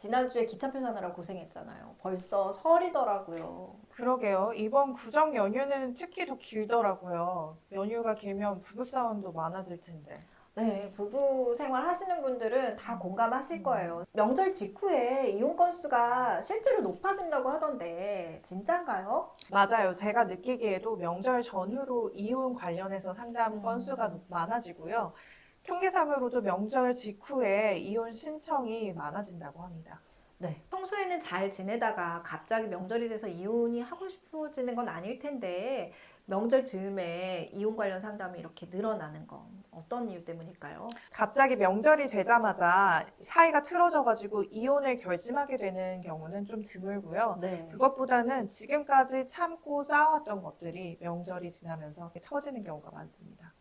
지난주에 기차표 사느라 고생했잖아요. 벌써 설이더라고요. 그러게요. 이번 구정 연휴는 특히 더 길더라고요. 연휴가 길면 부부싸움도 많아질 텐데. 네, 부부 생활 하시는 분들은 다 공감하실 거예요. 명절 직후에 이용 건수가 실제로 높아진다고 하던데, 진짠가요? 맞아요. 제가 느끼기에도 명절 전후로 이혼 관련해서 상담 건수가 많아지고요. 통계상으로도 명절 직후에 이혼 신청이 많아진다고 합니다. 네. 평소에는 잘 지내다가 갑자기 명절이 돼서 이혼이 하고 싶어지는 건 아닐 텐데, 명절 즈음에 이혼 관련 상담이 이렇게 늘어나는 건 어떤 이유 때문일까요? 갑자기 명절이 되자마자 사이가 틀어져가지고 이혼을 결심하게 되는 경우는 좀 드물고요. 네. 그것보다는 지금까지 참고 쌓아왔던 것들이 명절이 지나면서 이렇게 터지는 경우가 많습니다.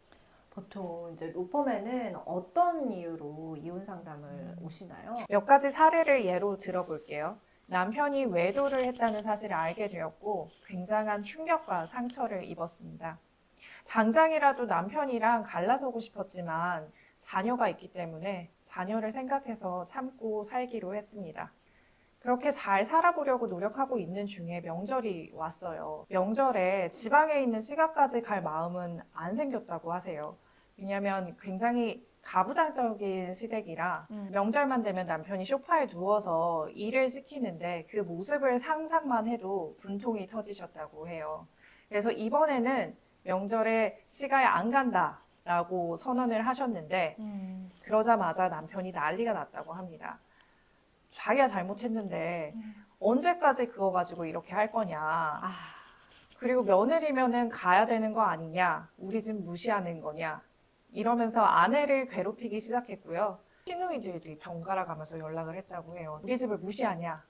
보통 이제 로펌에는 어떤 이유로 이혼 상담을 오시나요? 몇 가지 사례를 예로 들어볼게요. 남편이 외도를 했다는 사실을 알게 되었고 굉장한 충격과 상처를 입었습니다. 당장이라도 남편이랑 갈라서고 싶었지만 자녀가 있기 때문에 자녀를 생각해서 참고 살기로 했습니다. 그렇게 잘 살아보려고 노력하고 있는 중에 명절이 왔어요. 명절에 지방에 있는 시가까지 갈 마음은 안 생겼다고 하세요. 왜냐하면 굉장히 가부장적인 시댁이라 명절만 되면 남편이 소파에 누워서 일을 시키는데 그 모습을 상상만 해도 분통이 터지셨다고 해요. 그래서 이번에는 명절에 시가에 안 간다라고 선언을 하셨는데 그러자마자 남편이 난리가 났다고 합니다. 자기가 잘못했는데 언제까지 그거 가지고 이렇게 할 거냐. 아, 그리고 며느리면은 가야 되는 거 아니냐. 우리 집 무시하는 거냐. 이러면서 아내를 괴롭히기 시작했고요. 시누이들이 번갈아 가면서 연락을 했다고 해요. 우리 집을 무시하냐.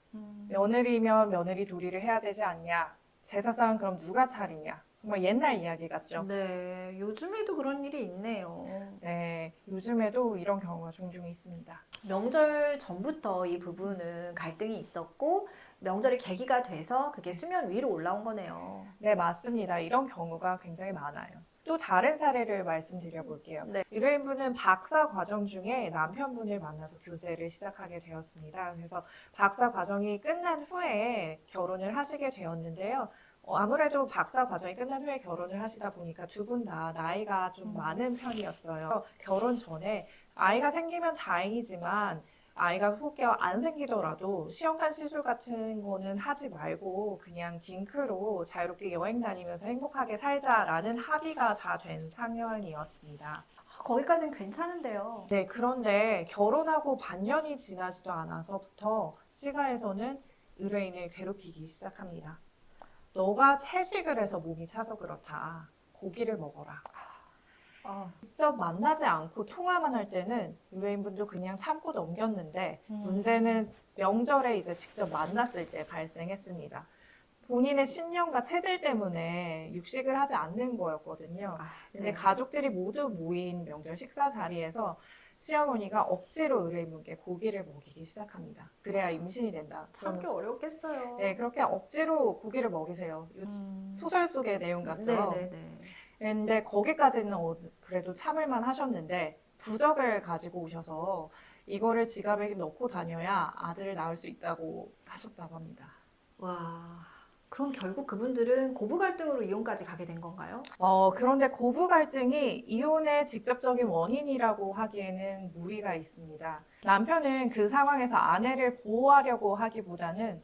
며느리면 며느리 도리를 해야 되지 않냐. 제사상은 그럼 누가 차리냐. 정말 옛날 이야기 같죠. 네. 요즘에도 그런 일이 있네요. 네, 요즘에도 이런 경우가 종종 있습니다. 명절 전부터 이 부부는 갈등이 있었고, 명절이 계기가 돼서 그게 수면 위로 올라온 거네요. 네, 맞습니다. 이런 경우가 굉장히 많아요. 또 다른 사례를 말씀드려 볼게요. 네. 의뢰인분은 박사 과정 중에 남편분을 만나서 교제를 시작하게 되었습니다. 그래서 박사 과정이 끝난 후에 결혼을 하시게 되었는데요. 아무래도 박사 과정이 끝난 후에 결혼을 하시다 보니까 두 분 다 나이가 좀 많은 편이었어요. 결혼 전에 아이가 생기면 다행이지만 아이가 혹여 안 생기더라도 시험관 시술 같은 거는 하지 말고 그냥 딩크로 자유롭게 여행 다니면서 행복하게 살자라는 합의가 다 된 상황이었습니다. 거기까진 괜찮은데요. 네, 그런데 결혼하고 반년이 지나지도 않아서부터 시가에서는 의뢰인을 괴롭히기 시작합니다. 너가 채식을 해서 몸이 차서 그렇다. 고기를 먹어라. 아, 직접 만나지 않고 통화만 할 때는 의뢰인분도 그냥 참고 넘겼는데 문제는 명절에 이제 직접 만났을 때 발생했습니다. 본인의 신념과 체질 때문에 육식을 하지 않는 거였거든요. 근데 네. 가족들이 모두 모인 명절 식사 자리에서 시어머니가 억지로 의뢰인분께 고기를 먹이기 시작합니다. 그래야 임신이 된다. 참기 어렵겠어요. 네, 그렇게 억지로 고기를 먹이세요. 소설 속의 내용 같죠? 네네네. 근데 거기까지는 그래도 참을만 하셨는데 부적을 가지고 오셔서 이거를 지갑에 넣고 다녀야 아들을 낳을 수 있다고 하셨다고 합니다. 와, 그럼 결국 그분들은 고부 갈등으로 이혼까지 가게 된 건가요? 그런데 고부 갈등이 이혼의 직접적인 원인이라고 하기에는 무리가 있습니다. 남편은 그 상황에서 아내를 보호하려고 하기보다는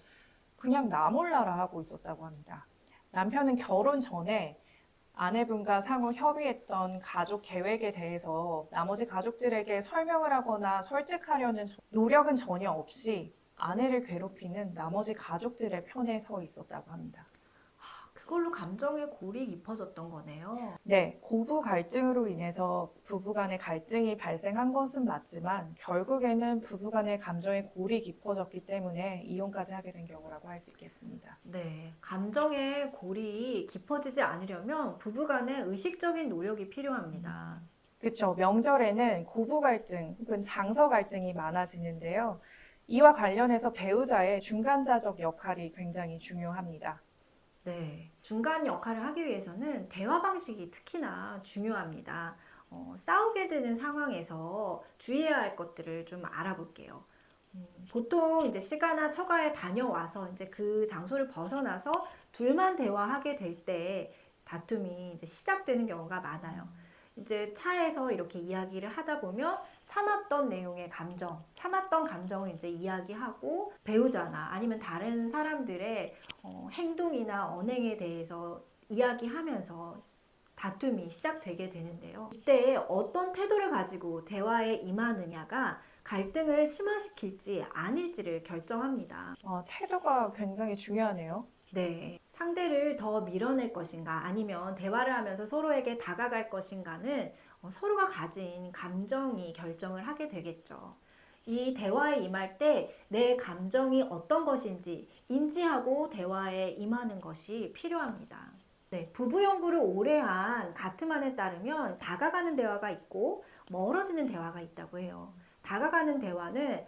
그냥 나 몰라라 하고 있었다고 합니다. 남편은 결혼 전에 아내분과 상호 협의했던 가족 계획에 대해서 나머지 가족들에게 설명을 하거나 설득하려는 노력은 전혀 없이 아내를 괴롭히는 나머지 가족들의 편에 서 있었다고 합니다. 그걸로 감정의 골이 깊어졌던 거네요. 네, 고부 갈등으로 인해서 부부 간의 갈등이 발생한 것은 맞지만 결국에는 부부 간의 감정의 골이 깊어졌기 때문에 이혼까지 하게 된 경우라고 할 수 있겠습니다. 네, 감정의 골이 깊어지지 않으려면 부부 간의 의식적인 노력이 필요합니다. 그렇죠. 명절에는 고부 갈등 혹은 장서 갈등이 많아지는데요. 이와 관련해서 배우자의 중간자적 역할이 굉장히 중요합니다. 네, 중간 역할을 하기 위해서는 대화 방식이 특히나 중요합니다. 싸우게 되는 상황에서 주의해야 할 것들을 좀 알아볼게요. 보통 이제 시가나 처가에 다녀와서 이제 그 장소를 벗어나서 둘만 대화하게 될 때 다툼이 이제 시작되는 경우가 많아요. 이제 차에서 이렇게 이야기를 하다 보면 참았던 내용의 감정, 참았던 감정을 이제 이야기하고 배우자나 아니면 다른 사람들의 행동이나 언행에 대해서 이야기하면서 다툼이 시작되게 되는데요. 이때 어떤 태도를 가지고 대화에 임하느냐가 갈등을 심화시킬지 아닐지를 결정합니다. 태도가 굉장히 중요하네요. 네. 상대를 더 밀어낼 것인가 아니면 대화를 하면서 서로에게 다가갈 것인가는 서로가 가진 감정이 결정을 하게 되겠죠. 이 대화에 임할 때 내 감정이 어떤 것인지 인지하고 대화에 임하는 것이 필요합니다. 네, 부부 연구를 오래 한 가트만에 따르면 다가가는 대화가 있고 멀어지는 대화가 있다고 해요. 다가가는 대화는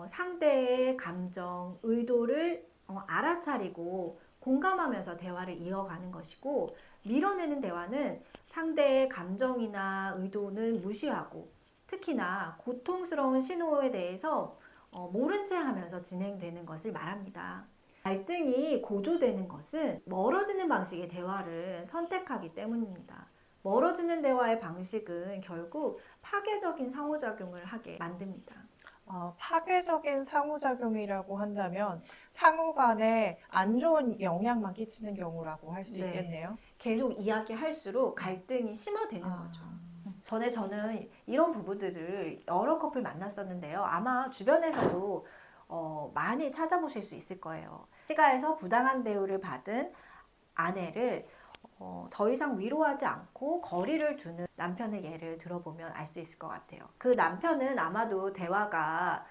상대의 감정, 의도를 알아차리고 공감하면서 대화를 이어가는 것이고, 밀어내는 대화는 상대의 감정이나 의도는 무시하고 특히나 고통스러운 신호에 대해서 모른 채 하면서 진행되는 것을 말합니다. 갈등이 고조되는 것은 멀어지는 방식의 대화를 선택하기 때문입니다. 멀어지는 대화의 방식은 결국 파괴적인 상호작용을 하게 만듭니다. 파괴적인 상호작용이라고 한다면 상호 간에 안 좋은 영향만 끼치는 경우라고 할 수 네. 있겠네요. 계속 이야기할수록 갈등이 심화되는 거죠. 전에 저는 이런 부부들을 여러 커플 만났었는데요. 아마 주변에서도 많이 찾아보실 수 있을 거예요. 시가에서 부당한 대우를 받은 아내를 더 이상 위로하지 않고 거리를 두는 남편의 예를 들어보면 알 수 있을 것 같아요. 그 남편은 아마도 대화가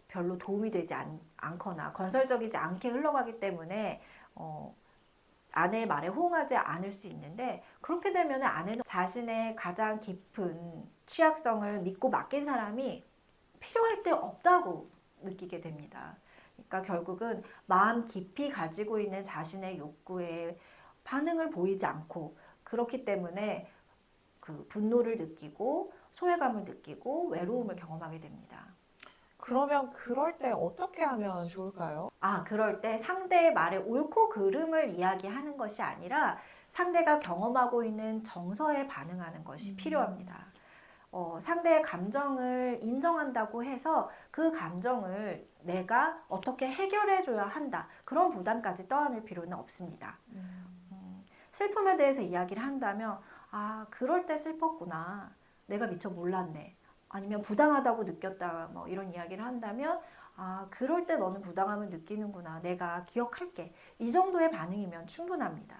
별로 도움이 되지 않거나 건설적이지 않게 흘러가기 때문에 아내의 말에 호응하지 않을 수 있는데, 그렇게 되면 아내는 자신의 가장 깊은 취약성을 믿고 맡긴 사람이 필요할 때 없다고 느끼게 됩니다. 그러니까 결국은 마음 깊이 가지고 있는 자신의 욕구에 반응을 보이지 않고, 그렇기 때문에 그 분노를 느끼고 소외감을 느끼고 외로움을 경험하게 됩니다. 그러면 그럴 때 어떻게 하면 좋을까요? 그럴 때 상대의 말에 옳고 그름을 이야기하는 것이 아니라 상대가 경험하고 있는 정서에 반응하는 것이 필요합니다. 상대의 감정을 인정한다고 해서 그 감정을 내가 어떻게 해결해 줘야 한다, 그런 부담까지 떠안을 필요는 없습니다. 슬픔에 대해서 이야기를 한다면, 그럴 때 슬펐구나, 내가 미처 몰랐네, 아니면 부당하다고 느꼈다, 뭐 이런 이야기를 한다면, 그럴 때 너는 부당함을 느끼는구나, 내가 기억할게, 이 정도의 반응이면 충분합니다.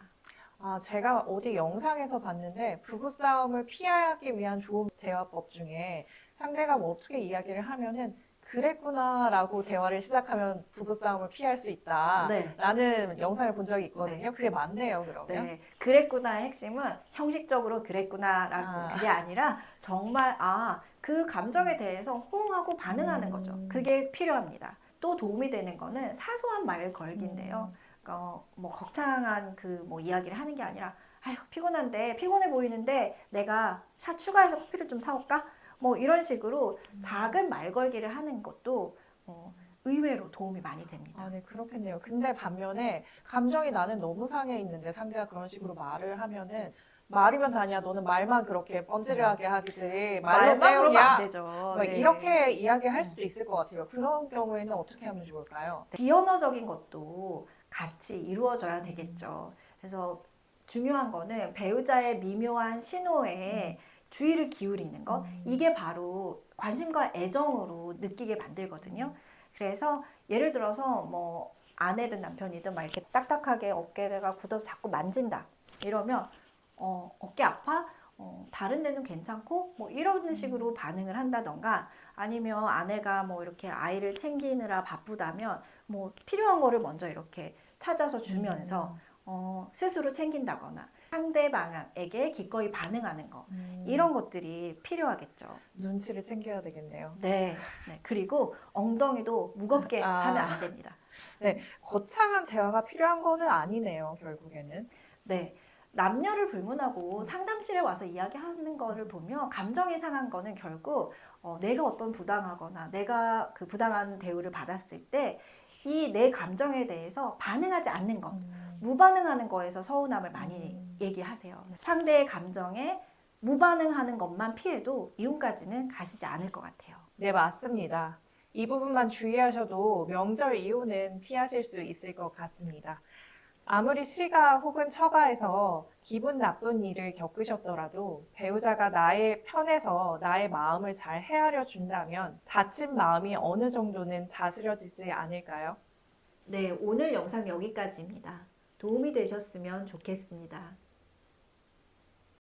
제가 어디 영상에서 봤는데 부부싸움을 피하기 위한 좋은 대화법 중에 상대가 뭐 어떻게 이야기를 하면은 그랬구나라고 대화를 시작하면 부부싸움을 피할 수 네. 있다라는 영상을 본 적이 있거든요. 그게 맞네요, 그러면. 네, 그랬구나의 핵심은 형식적으로 그랬구나라고 그게 아니라 정말 그 감정에 대해서 호응하고 반응하는 거죠. 그게 필요합니다. 또 도움이 되는 거는 사소한 말 걸기인데요. 뭐 거창한 뭐 이야기를 하는 게 아니라, 아휴 피곤한데, 피곤해 보이는데 내가 샷 추가해서 커피를 좀 사올까? 뭐 이런 식으로 작은 말 걸기를 하는 것도 의외로 도움이 많이 됩니다. 네, 그렇겠네요. 근데 반면에 감정이 나는 너무 상해 있는데 상대가 그런 식으로 말을 하면은 말이면 다냐, 너는 말만 그렇게 뻔질하게 하지 말로 말만 그러면 안 때우냐, 되죠. 막 네. 이렇게 이야기할 수도 있을 것 같아요. 그런 경우에는 어떻게 하면 좋을까요? 비언어적인 것도 같이 이루어져야 되겠죠. 그래서 중요한 거는 배우자의 미묘한 신호에 주의를 기울이는 것, 이게 바로 관심과 애정으로 느끼게 만들거든요. 그래서 예를 들어서 뭐 아내든 남편이든 막 이렇게 딱딱하게 어깨가 굳어서 자꾸 만진다, 이러면 어깨 아파? 다른 데는 괜찮고? 뭐 이런 식으로 반응을 한다던가, 아니면 아내가 뭐 이렇게 아이를 챙기느라 바쁘다면 뭐 필요한 거를 먼저 이렇게 찾아서 주면서 스스로 챙긴다거나 상대방에게 기꺼이 반응하는 거, 이런 것들이 필요하겠죠. 눈치를 챙겨야 되겠네요. 네. 그리고 엉덩이도 무겁게 하면 안 됩니다. 네, 거창한 대화가 필요한 거는 아니네요, 결국에는. 네. 남녀를 불문하고 상담실에 와서 이야기하는 거를 보면 감정이 상한 거는 결국 내가 어떤 부당하거나 내가 그 부당한 대우를 받았을 때 이 내 감정에 대해서 반응하지 않는 것, 무반응하는 거에서 서운함을 많이 얘기하세요. 상대의 감정에 무반응하는 것만 피해도 이혼까지는 가시지 않을 것 같아요. 네, 맞습니다. 이 부분만 주의하셔도 명절 이혼은 피하실 수 있을 것 같습니다. 아무리 시가 혹은 처가에서 기분 나쁜 일을 겪으셨더라도 배우자가 나의 편에서 나의 마음을 잘 헤아려 준다면 다친 마음이 어느 정도는 다스려지지 않을까요? 네, 오늘 영상 여기까지입니다. 도움이 되셨으면 좋겠습니다.